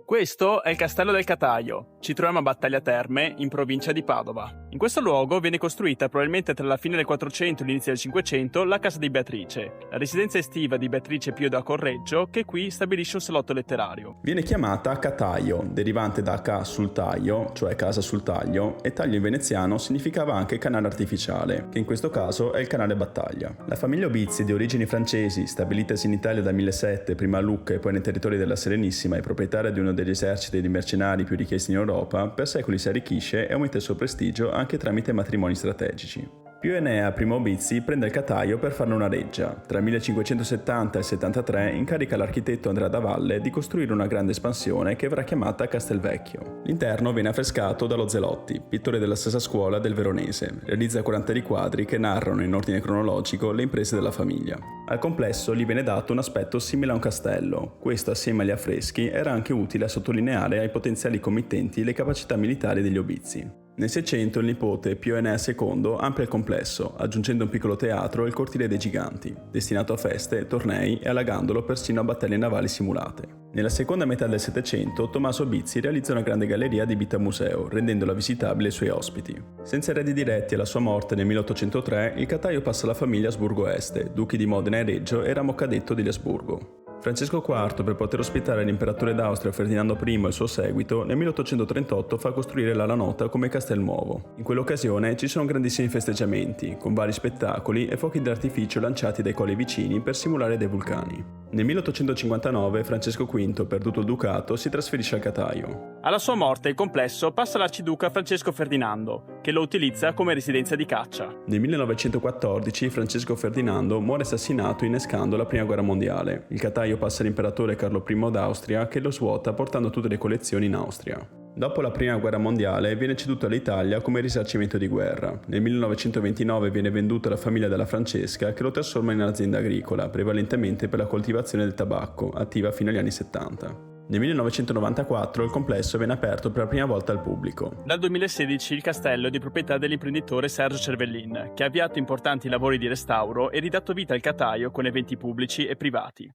Questo è il Castello del Cataio. Ci troviamo a Battaglia Terme, in provincia di Padova. In questo luogo viene costruita probabilmente tra la fine del 400 e l'inizio del 500 la casa di Beatrice, la residenza estiva di Beatrice Pio da Correggio, che qui stabilisce un salotto letterario. Viene chiamata Cataio, derivante da ca sul taglio, cioè casa sul taglio, e taglio in veneziano significava anche canale artificiale, che in questo caso è il canale Battaglia. La famiglia Obizi, di origini francesi, stabilitasi in Italia dal 1007, prima a Lucca e poi nei territori della Serenissima, e proprietaria di uno degli eserciti di mercenari più richiesti in Europa, per secoli si arricchisce e aumenta il suo prestigio anche tramite matrimoni strategici. Pio Enea I Obizi prende il Cataio per farne una reggia. Tra il 1570 e il 73 incarica l'architetto Andrea da Valle di costruire una grande espansione che verrà chiamata Castelvecchio. L'interno viene affrescato dallo Zelotti, pittore della stessa scuola del Veronese. Realizza 40 riquadri che narrano in ordine cronologico le imprese della famiglia. Al complesso gli viene dato un aspetto simile a un castello. Questo, assieme agli affreschi, era anche utile a sottolineare ai potenziali committenti le capacità militari degli Obizi. Nel 600 il nipote Pio Enea II amplia il complesso, aggiungendo un piccolo teatro e il cortile dei giganti, destinato a feste, tornei e allagandolo persino a battaglie navali simulate. Nella seconda metà del Settecento Tommaso Obizi realizza una grande galleria adibita a museo, rendendola visitabile ai suoi ospiti. Senza eredi diretti alla sua morte nel 1803, il Cataio passa alla famiglia Asburgo-Este, duchi di Modena e Reggio e ramo cadetto degli Asburgo. Francesco IV, per poter ospitare l'imperatore d'Austria Ferdinando I e il suo seguito, nel 1838 fa costruire l'Ala Nota come Castelnuovo. In quell'occasione ci sono grandissimi festeggiamenti, con vari spettacoli e fuochi d'artificio lanciati dai colli vicini per simulare dei vulcani. Nel 1859 Francesco V, perduto il ducato, si trasferisce al Cataio. Alla sua morte il complesso passa all'arciduca Francesco Ferdinando, che lo utilizza come residenza di caccia. Nel 1914 Francesco Ferdinando muore assassinato innescando la Prima Guerra Mondiale. Il Cataio passa all'imperatore Carlo I d'Austria, che lo svuota portando tutte le collezioni in Austria. Dopo la Prima Guerra Mondiale viene ceduto all'Italia come risarcimento di guerra. Nel 1929 viene venduto alla famiglia della Francesca, che lo trasforma in azienda agricola, prevalentemente per la coltivazione del tabacco, attiva fino agli anni 70. Nel 1994 il complesso viene aperto per la prima volta al pubblico. Dal 2016 il castello è di proprietà dell'imprenditore Sergio Cervellin, che ha avviato importanti lavori di restauro e ridato vita al Cataio con eventi pubblici e privati.